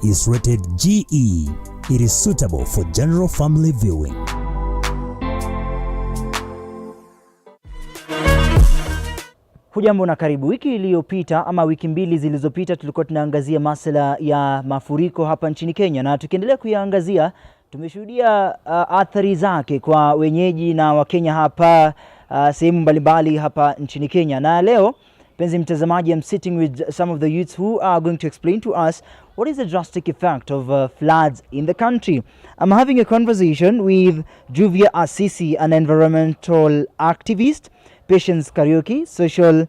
is rated GE. It is suitable for general family viewing. Hujambo na karibu. Wiki iliyopita ama wiki mbili zilizopita tulikuwa tunaangazia masuala ya mafuriko hapa nchini Kenya, na tukiendelea kuyaangazia tumeshuhudia athari zake kwa wenyeji na Wakenya hapa sehemu mbalimbali hapa nchini Kenya. Na leo penzi mtazamaji, I'm sitting with some of the youths who are going to explain to us what is the drastic effect of floods in the country. I'm having a conversation with Juvia Asisi, an environmental activist, Patience Karaoke, social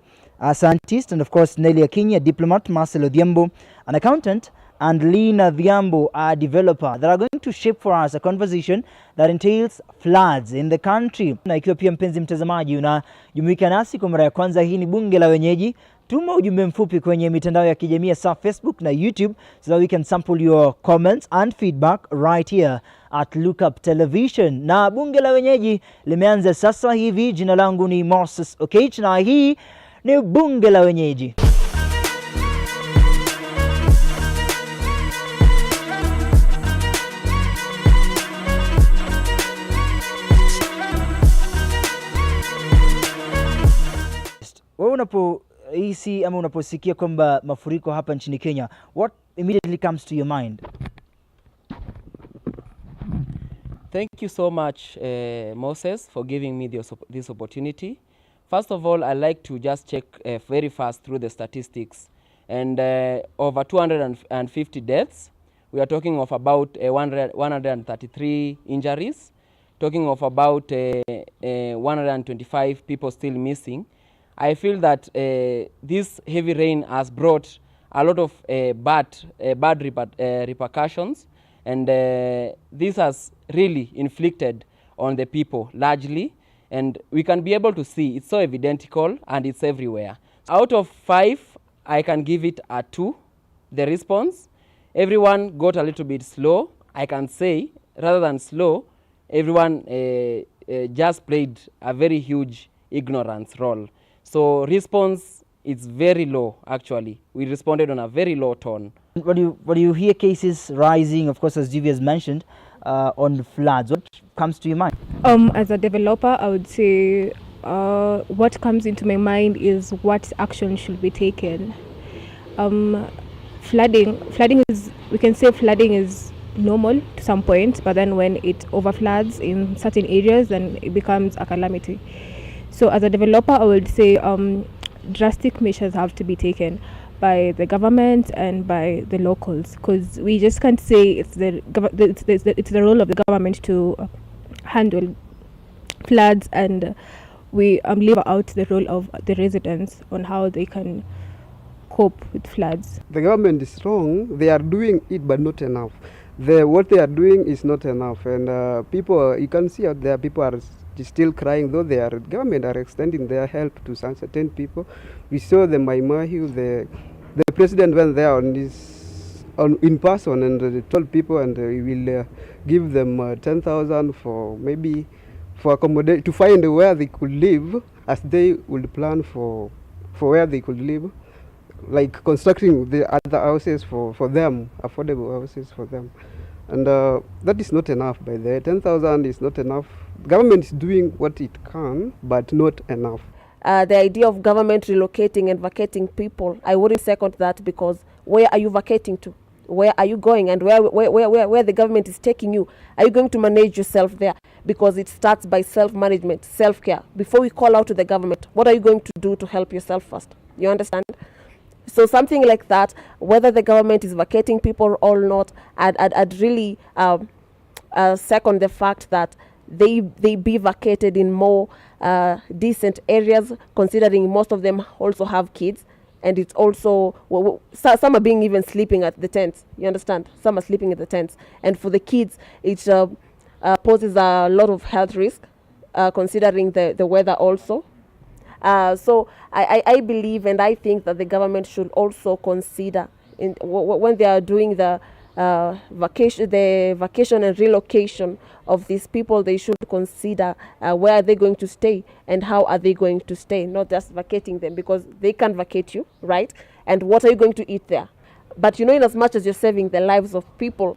scientist, and of course Nelly Akinyi, a diplomat, Marcelo Diambo, an accountant, and Lina Diambo, a developer, that are going to shape for us a conversation that entails floods in the country. Na ikiwa pia mpenzi mtazamaji unajumuika nasi kwa mara ya kwanza, hii ni Bunge La Wenyeji. Tuma ujumbe mfupi kwenye mitandao ya kijamii sa Facebook na YouTube so that we can sample your comments and feedback right here at Lookuptv. Na Bunge La Wenyeji limeanza sasa hivi. Jina langu ni Moses Okech na hii ni Bunge La Wenyeji. Wewe unapohisi ama unaposikia kwamba mafuriko hapa nchini Kenya, what immediately comes to your mind? Thank you so much, Moses, for giving me this opportunity. First of all, I'd like to just check very fast through the statistics. And over 250 deaths. We are talking of about 133 injuries. Talking of about 125 people still missing. I feel that this heavy rain has brought a lot of bad repercussions, and this has really inflicted on the people largely, and we can be able to see it's so evidential and it's everywhere. Out of 5, I can give it a 2, the response. Everyone got a little bit slow. I can say, rather than slow, everyone just played a very huge ignorance role. So response is very low, actually. We responded on a very low tone. What do you hear cases rising, of course, as Juvia has mentioned, on floods? What comes to your mind? As a developer, I would say what comes into my mind is what action should be taken. Flooding is, we can say flooding is normal to some point, but then when it overfloods in certain areas, then it becomes a calamity. So as a developer, I would say drastic measures have to be taken by the government and by the locals, because we just can't say it's the role of the government to handle floods, and we leave out the role of the residents on how they can cope with floods. The government is wrong. They are doing it, but not enough. What they are doing is not enough, and people, you can see out there, people are still crying, though their government are extending their help to certain people. We saw the Maimahiu, the president went there in person and told people, and we will give them 10,000 for maybe for accommodate, to find where they could live, as they would plan for where they could live, like constructing the other houses for them, affordable houses for them. And that is not enough. By the 10,000 is not enough. Government is doing what it can, but not enough. The idea of government relocating and vacating people, I wouldn't second that, because where are you vacating to? Where are you going? And where the government is taking you? Are you going to manage yourself there? Because it starts by self-management, self-care. Before we call out to the government, what are you going to do to help yourself first? You understand? So something like that, whether the government is vacating people or not, I'd really second the fact that they be vacated in more decent areas, considering most of them also have kids, and it's also some are being even sleeping at the tents. You understand? Some are sleeping at the tents, and for the kids, it poses a lot of health risk, considering the weather also. So I believe and I think that the government should also consider when they are doing the vacation and relocation of these people, they should consider where are they going to stay and how are they going to stay, not just vacating them, because they can't vacate you, right? And what are you going to eat there? But in as much as you're saving the lives of people,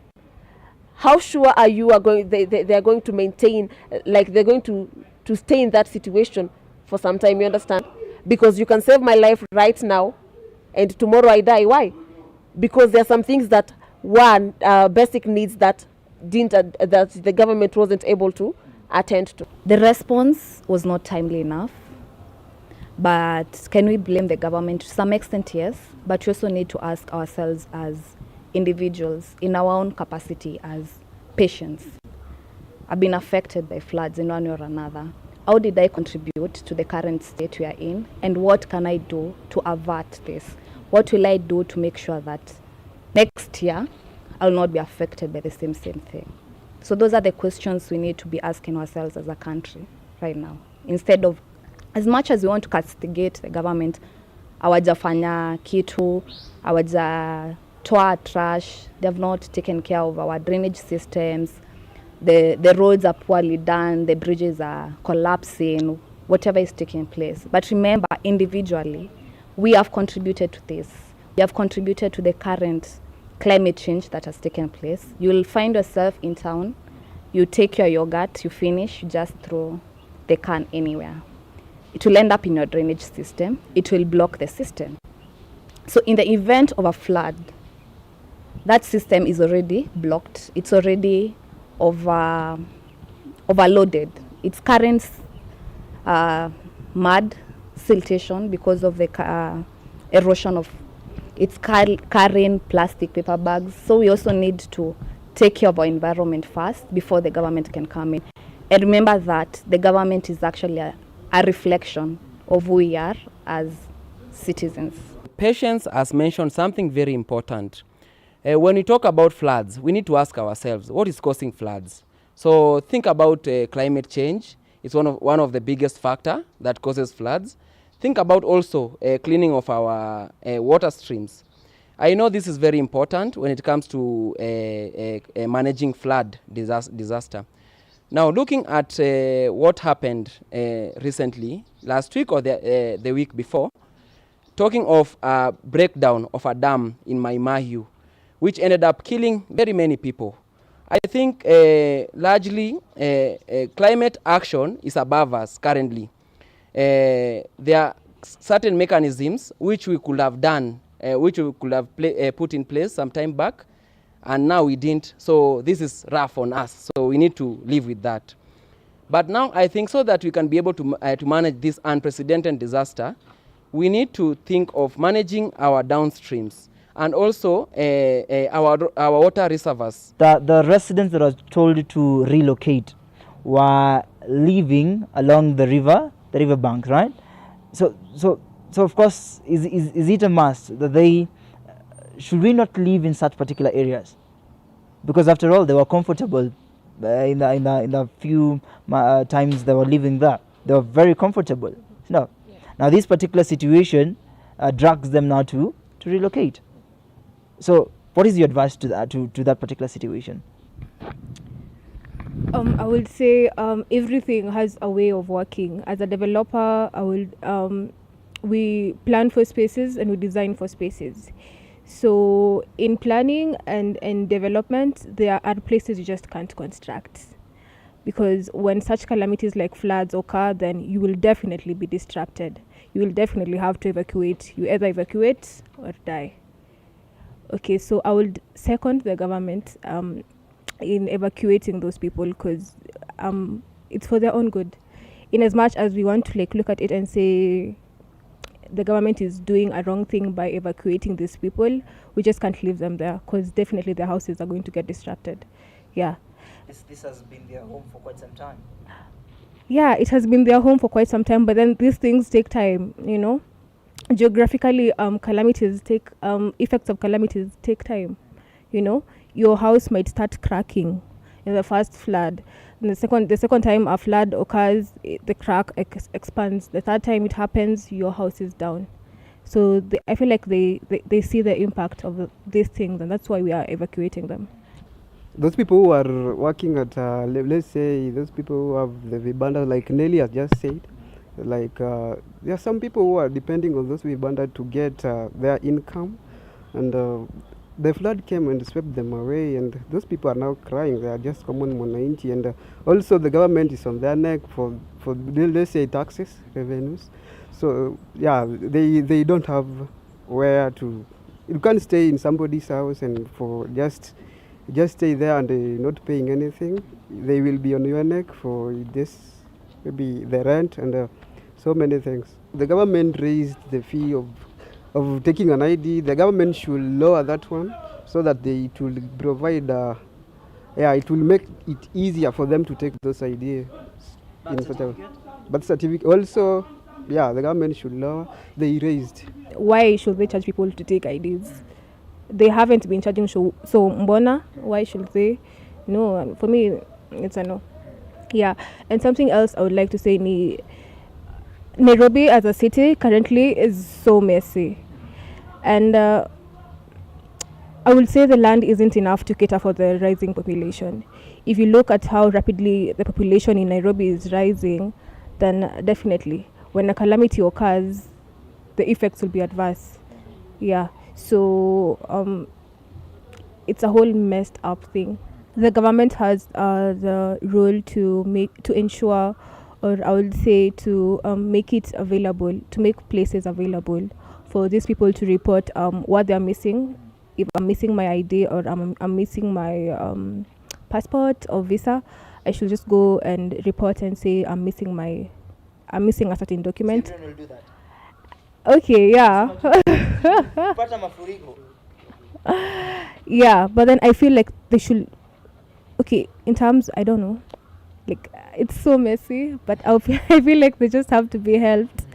how sure are you they are going to maintain, like they're going to stay in that situation for some time, you understand? Because you can save my life right now and tomorrow I die. Why? Because there are some things that basic needs that that the government wasn't able to attend to. The response was not timely enough, but can we blame the government? To some extent, yes, but we also need to ask ourselves as individuals in our own capacity as patients. I've been affected by floods in one way or another. How did I contribute to the current state we are in, and what can I do to avert this? What will I do to make sure that next year I will not be affected by the same thing? So those are the questions we need to be asking ourselves as a country right now. Instead of, as much as we want to castigate the government, hawajafanya kitu, hawajatoa trash, they have not taken care of our drainage systems, the roads are poorly done, the bridges are collapsing, whatever is taking place. But remember, individually, we have contributed to this. We have contributed to the current climate change that has taken place. You will find yourself in town, you take your yogurt, you finish, you just throw the can anywhere. It will end up in your drainage system. It will block the system. So in the event of a flood, that system is already blocked. It's already overloaded. Its current mud siltation because of the erosion of its carrying plastic paper bags. So we also need to take care of our environment first before the government can come in. And remember that the government is actually a reflection of who we are as citizens. Patience has mentioned something very important. When we talk about floods, we need to ask ourselves, what is causing floods? So think about climate change. It's one of the biggest factor that causes floods. Think about also cleaning of our water streams. I know this is very important when it comes to managing flood disaster. Now, looking at what happened recently, last week or the week before, talking of a breakdown of a dam in Maimahiu, which ended up killing very many people. I think largely climate action is above us currently. There are certain mechanisms which we could have done, which we could have put in place some time back, and now we didn't. So this is rough on us. So we need to live with that. But now I think so that we can be able to manage this unprecedented disaster, we need to think of managing our downstreams and also our water reservoirs. The residents that are told to relocate were living along the river bank, right? So of course, is it a must that they should we not live in such particular areas? Because after all, they were comfortable in the few times they were living there. They were very comfortable. No. Yeah. Now this particular situation drags them now to relocate. So what is your advice to that particular situation? I would say everything has a way of working. As a developer, we plan for spaces and we design for spaces. So in planning and development, there are places you just can't construct. Because when such calamities like floods occur, then you will definitely be distracted. You will definitely have to evacuate. You either evacuate or die. Okay, so I would second the government in evacuating those people, because it's for their own good. In as much as we want to look at it and say the government is doing a wrong thing by evacuating these people, we just can't leave them there, because definitely their houses are going to get disrupted. Yeah. This has been their home for quite some time. Yeah, it has been their home for quite some time, but then these things take time, Geographically, effects of calamities take time. Your house might start cracking in the first flood. And the second time a flood occurs, the crack expands. The third time it happens, your house is down. So I feel like they see the impact of these things, and that's why we are evacuating them. Those people who are working at, let's say, those people who have the vibanda, like Nelly has just said, there are some people who are depending on those vibanda to get their income, and the flood came and swept them away, and those people are now crying. They are just common mwananchi, and also the government is on their neck for let's say taxes, revenues. So yeah, they don't have where to. You can't stay in somebody's house and for just stay there and not paying anything. They will be on your neck for this, maybe the rent and so many things. The government raised the fee of taking an ID. The government should lower that one so that it will provide, it will make it easier for them to take those ideas. Birth certificate also, yeah, the government should lower. They raised. Why should they charge people to take IDs? They haven't been charging, so mbona, why should they? No, for me, it's a no. Yeah, and something else I would like to say, Nairobi as a city currently is so messy. And I would say the land isn't enough to cater for the rising population. If you look at how rapidly the population in Nairobi is rising, then definitely when a calamity occurs, the effects will be adverse. Yeah, so it's a whole messed up thing. The government has the role to ensure, or I would say to make it available, to make places available for these people to report what they're missing. If I'm missing my ID or I'm missing my passport or visa, I should just go and report and say I'm missing a certain document. Children will do that. Okay, yeah. Mafuriko. Yeah, but then I feel like they should. Okay, in terms, I don't know. Like, it's so messy, but I feel like they just have to be helped.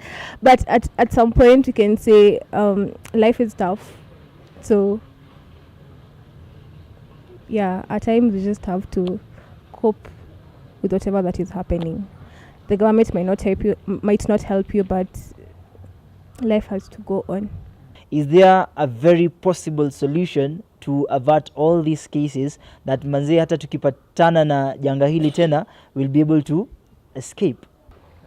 But at some point, you can say life is tough. So, yeah, at times you just have to cope with whatever that is happening. The government might not help you, but life has to go on. Is there a very possible solution to avert all these cases that manze hata tukipatana na janga hili tena will be able to escape?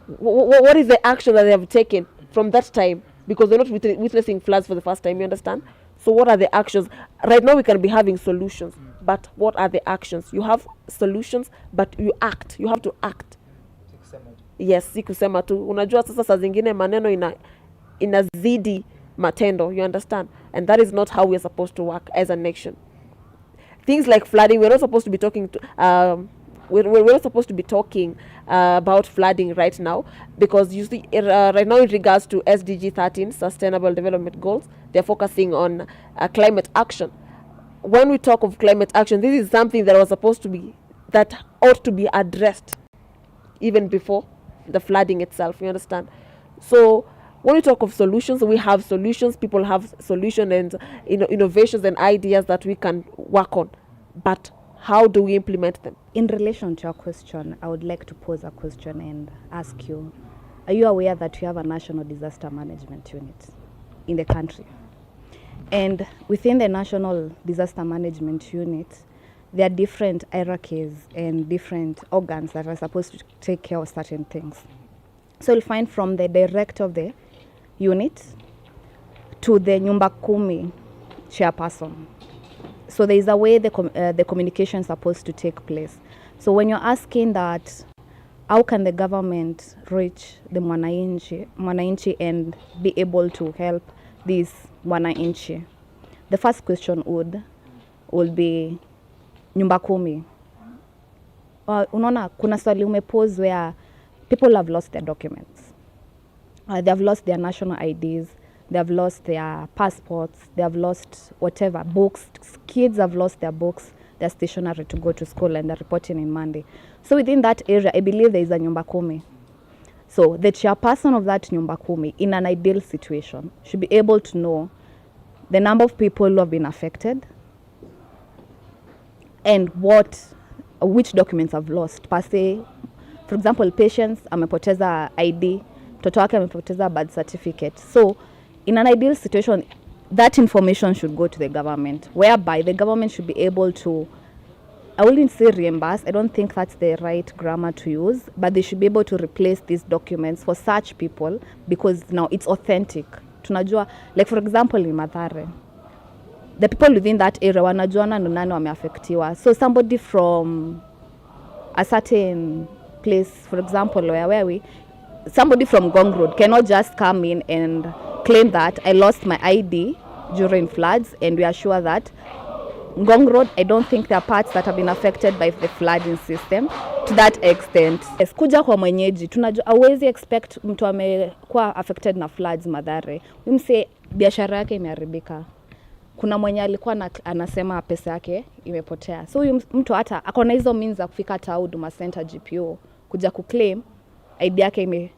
What is the action that they have taken from that time? Because they're not witnessing floods for the first time, you understand? So what are the actions? Right now we can be having solutions, but what are the actions? You have solutions, but you act. You have to act. Yes, si kusema tu. Unajua sasa saa zingine maneno inazidi matendo, you understand? And that is not how we're supposed to work as a nation. Things like flooding, we're not supposed to be talking we're not supposed to be talking about flooding right now, because you see right now in regards to SDG 13, Sustainable Development Goals, they're focusing on climate action. When we talk of climate action, this is something that ought to be addressed even before the flooding itself, you understand? So when we talk of solutions, we have solutions, people have solutions and innovations and ideas that we can work on. But how do we implement them? In relation to your question, I would like to pose a question and ask you, are you aware that we have a National Disaster Management Unit in the country? And within the National Disaster Management Unit, there are different hierarchies and different organs that are supposed to take care of certain things. So you'll find from the director of the unit to the Nyumba Kumi chairperson. So there is a way the communication is supposed to take place. So when you're asking that, how can the government reach the mwananchi and be able to help this mwananchi? The first question would be Nyumba Kumi. Unaona kuna swali umepose where people have lost their documents. They have lost their national IDs, they have lost their passports, they have lost whatever, books. Kids have lost their books, their stationery to go to school, and they're reporting in Monday. So within that area, I believe there is a Nyumba Kumi. So the chairperson of that Nyumba Kumi, in an ideal situation, should be able to know the number of people who have been affected and which documents have lost. Per se, for example, patients amepoteza ID, mtoto wake amepoteza birth certificate. So in an ideal situation, that information should go to the government, whereby the government should be able to, I wouldn't say reimburse, I don't think that's the right grammar to use, but they should be able to replace these documents for such people because now it's authentic. Tunajua, like for example in Mathare, the people within that area wanajuana ni nani wameaffectiwa. So somebody from a certain place, for example, where we, somebody from Gong Road cannot just come in and claim that I lost my ID during floods, and we are sure that Ngong Road, I don't think there are parts that have been affected by the flooding system to that extent. Yes, kuja kwa mwenyeji, tunajua hauwezi expect mtu amekuwa affected na floods Mathare. Mse biashara yake imeharibika. Kuna mwenye alikuwa anasema pesa yake imepotea. So huyu mtu hata akona hizo means za kufika hata Huduma Center GPO kuja kuclaim ID yake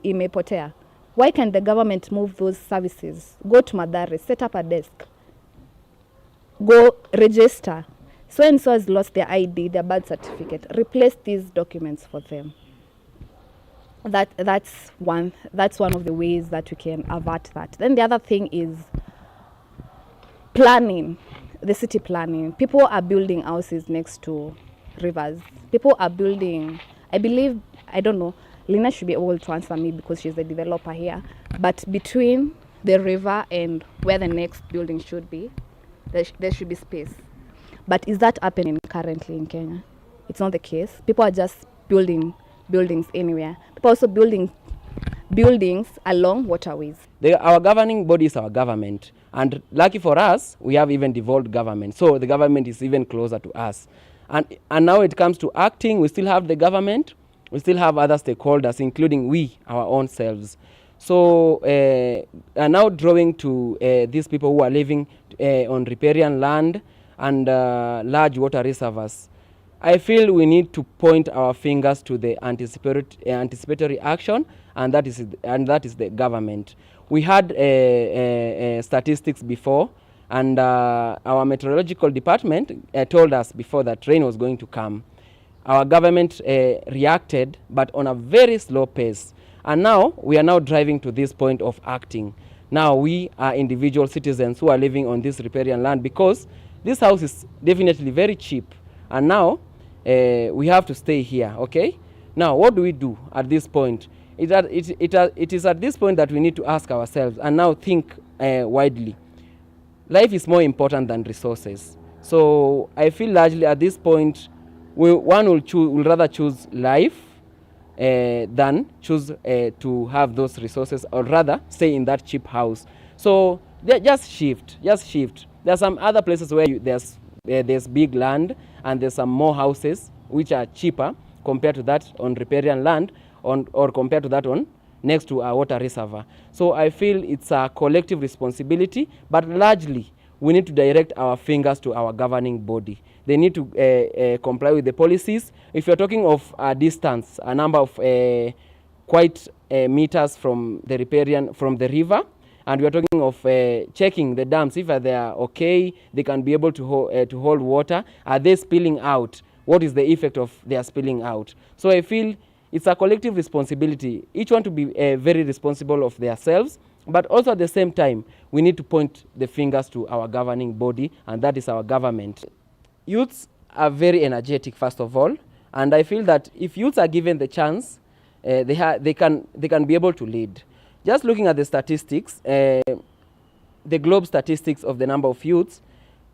imepotea. Why can the government move those services? Go to Mathare, set up a desk. Go register. So and so has lost their ID, their birth certificate. Replace these documents for them. That's one of the ways that we can avert that. Then the other thing is planning, the city planning. People are building houses next to rivers. People are building, I believe, I don't know, Lina should be able to answer me because she's the developer here, but between the river and where the next building should be, there should be space. But is that happening currently in Kenya? It's not the case. People are just building buildings anywhere. People also building buildings along waterways. Our governing body is our government, and lucky for us, we have even devolved government. So the government is even closer to us. And now it comes to acting, we still have the government, we still have other stakeholders, including we, our own selves. So now drawing to these people who are living on riparian land and large water reservoirs, I feel we need to point our fingers to the anticipatory action, and that is the government. We had statistics before, and our meteorological department told us before that rain was going to come. Our government reacted, but on a very slow pace. And now we are now driving to this point of acting. Now we are individual citizens who are living on this riparian land, because this house is definitely very cheap. And now we have to stay here, okay? Now what do we do at this point? It is at this point that we need to ask ourselves and now think widely. Life is more important than resources. So I feel largely at this point, one will rather choose life than choose to have those resources, or rather stay in that cheap house. So just shift. There are some other places where there's big land and there's some more houses which are cheaper compared to that on riparian land, or compared to that on next to a water reservoir. So I feel it's a collective responsibility, but largely we need to direct our fingers to our governing body. They need to comply with the policies. If you're talking of a distance, a number of quite meters from the river, and we're talking of checking the dams, if they are okay, they can be able to hold water. Are they spilling out? What is the effect of their spilling out? So I feel it's a collective responsibility, each one to be very responsible of themselves, but also at the same time, we need to point the fingers to our governing body, and that is our government. Youths are very energetic, first of all, and I feel that if youths are given the chance, they can be able to lead. Just looking at the statistics, the globe statistics of the number of youths,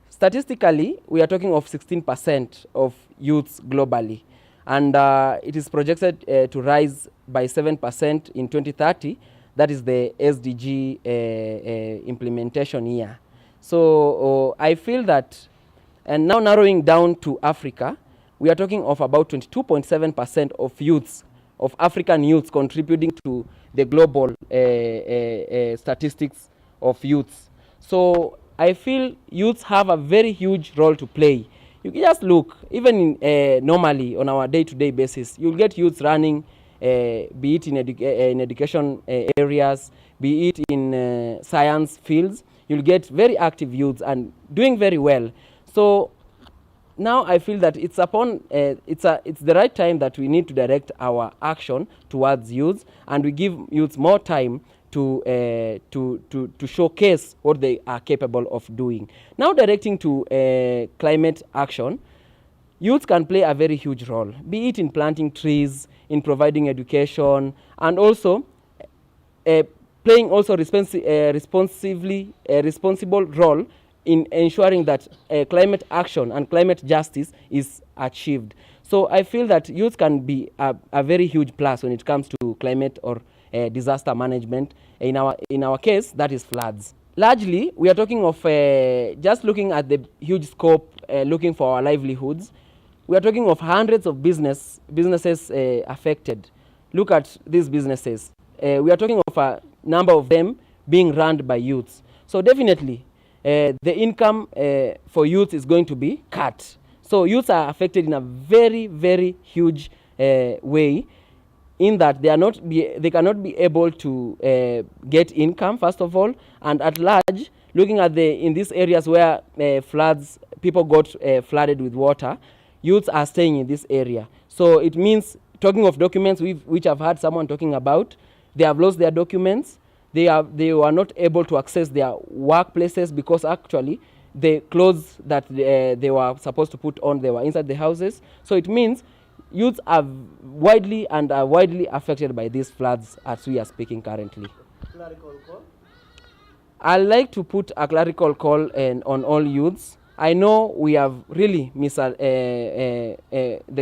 statistically, we are talking of 16% of youths globally. And it is projected to rise by 7% in 2030. That is the SDG implementation year. So I feel that, and now narrowing down to Africa, we are talking of about 22.7% of youths, of African youths, contributing to the global statistics of youths. So I feel youths have a very huge role to play. You can just look, even normally on our day-to-day basis, you'll get youths running, be it in education areas, be it in science fields. You'll get very active youths and doing very well. So now I feel that it's the right time that we need to direct our action towards youths, and we give youths more time to showcase what they are capable of doing. Now directing to climate action, youth can play a very huge role, be it in planting trees, in providing education, and also playing also responsible role in ensuring that climate action and climate justice is achieved. So I feel that youth can be a very huge plus when it comes to climate or disaster management. In our case, that is floods. Largely, we are talking of just looking at the huge scope, looking for our livelihoods. We are talking of hundreds of businesses affected. Look at these businesses. We are talking of a number of them being run by youths. So definitely, the income for youth is going to be cut. So youths are affected in a very, very huge way, in that they cannot be able to get income, first of all, and at large, looking at in these areas where people got flooded with water, youths are staying in this area. So it means, talking of documents, which I've heard someone talking about, they have lost their documents. They were not able to access their workplaces because actually the clothes that they were supposed to put on, they were inside the houses. So it means youths are widely affected by these floods as we are speaking currently. Clerical call? I'd like to put a clerical call on all youths. I know we have really the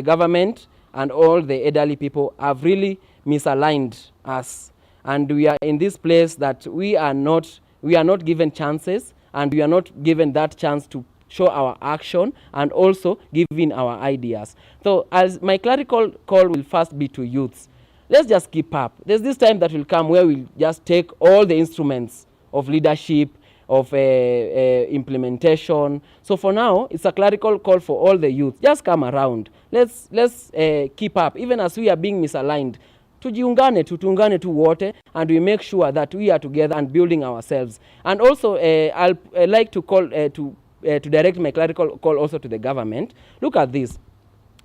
government and all the elderly people have really misaligned us. And we are in this place that we are not given chances, and we are not given that chance to show our action and also giving our ideas. So as my clerical call will first be to youths, let's just keep up. There's this time that will come where we'll just take all the instruments of leadership, of implementation. So for now, it's a clerical call for all the youth. Just come around. Let's keep up, even as we are being misaligned. Tuungane tu wote, and we make sure that we are together and building ourselves. And also, I'd like to call to direct my clerical call also to the government. Look at this.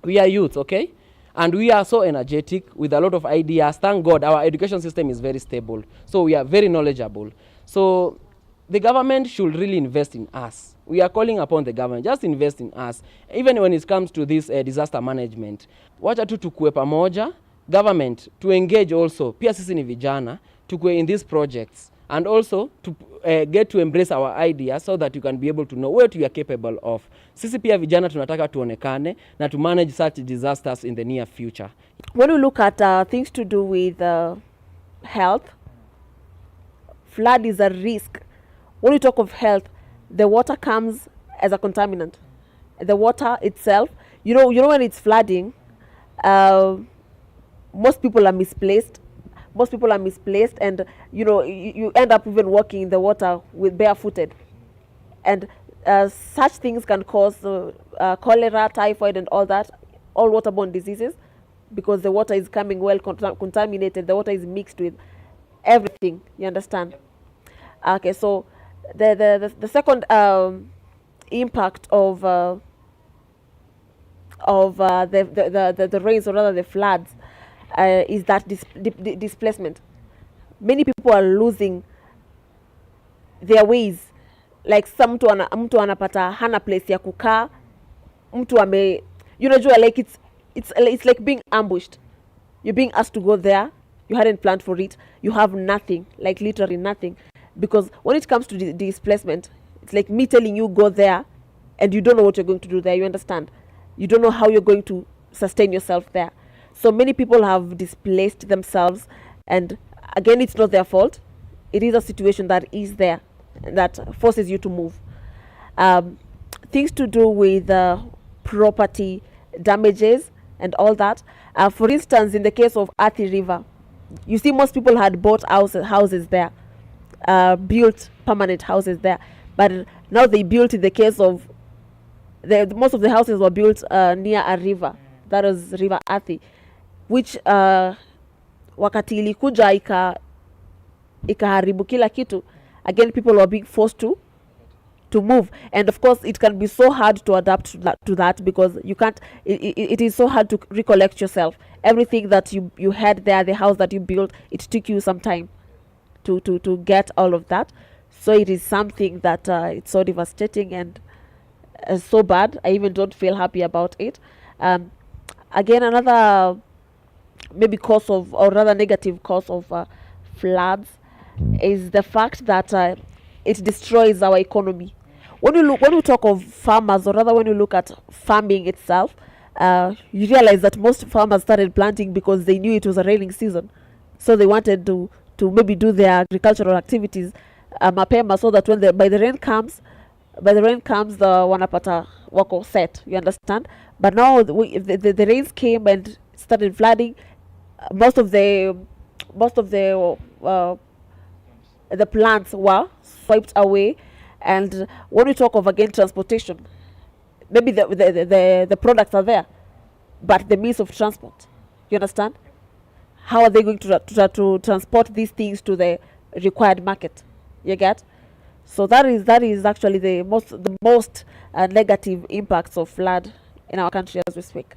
We are youth, okay? And we are so energetic with a lot of ideas. Thank God our education system is very stable. So we are very knowledgeable. So the government should really invest in us. We are calling upon the government, just invest in us. Even when it comes to this disaster management. Wacha tu tukue pamoja, government to engage also, pia sisi ni vijana, tukue in these projects. And also to get to embrace our ideas so that you can be able to know what you are capable of. Sisi pia vijana tunataka tuonekane na to manage such disasters in the near future. When we look at things to do with health, flood is a risk. When we talk of health, the water comes as a contaminant. The water itself, you know when it's flooding, most people are misplaced. And you end up even walking in the water with barefooted, and such things can cause cholera, typhoid, and all waterborne diseases, because the water is coming well contaminated. The water is mixed with everything. You understand? Okay, so the second impact of the rains, or rather the floods, is that displacement. Many people are losing their ways. Like mtu anapata hana place ya kukaa, mtu ame, like it's like being ambushed. You're being asked to go there, you hadn't planned for it, you have nothing, like literally nothing. Because when it comes to displacement, it's like me telling you go there and you don't know what you're going to do there. You understand? You don't know how you're going to sustain yourself there. So many people have displaced themselves, and again, it's not their fault. It is a situation that is there that forces you to move. Things to do with property damages and all that. For instance, in the case of Athi River, you see most people had bought houses there, built permanent houses there. But now they built, in the case of, most of the houses were built near a river. That was River Athi, which wakati ilikuja ikaharibu kila kitu. Again, people were being forced to move, and of course it can be so hard to adapt to that because you can't. It is so hard to recollect yourself. Everything that you had there, the house that you built, it took you some time to get all of that. So it is something that it's so devastating and so bad. I even don't feel happy about it. Again, another maybe cause of, or rather negative cause of floods is the fact that it destroys our economy. when we talk of farmers, or rather when you look at farming itself, you realize that most farmers started planting because they knew it was a raining season, so they wanted to maybe do their agricultural activities mapema, so that when by the rain comes, the wanapata wako set, you understand. But now the rains came and started flooding. Most of the plants were swiped away. And when we talk of, again, transportation, maybe the products are there, but the means of transport, you understand? How are they going to transport these things to the required market? You get? So that is actually the most negative impacts of flood in our country as we speak.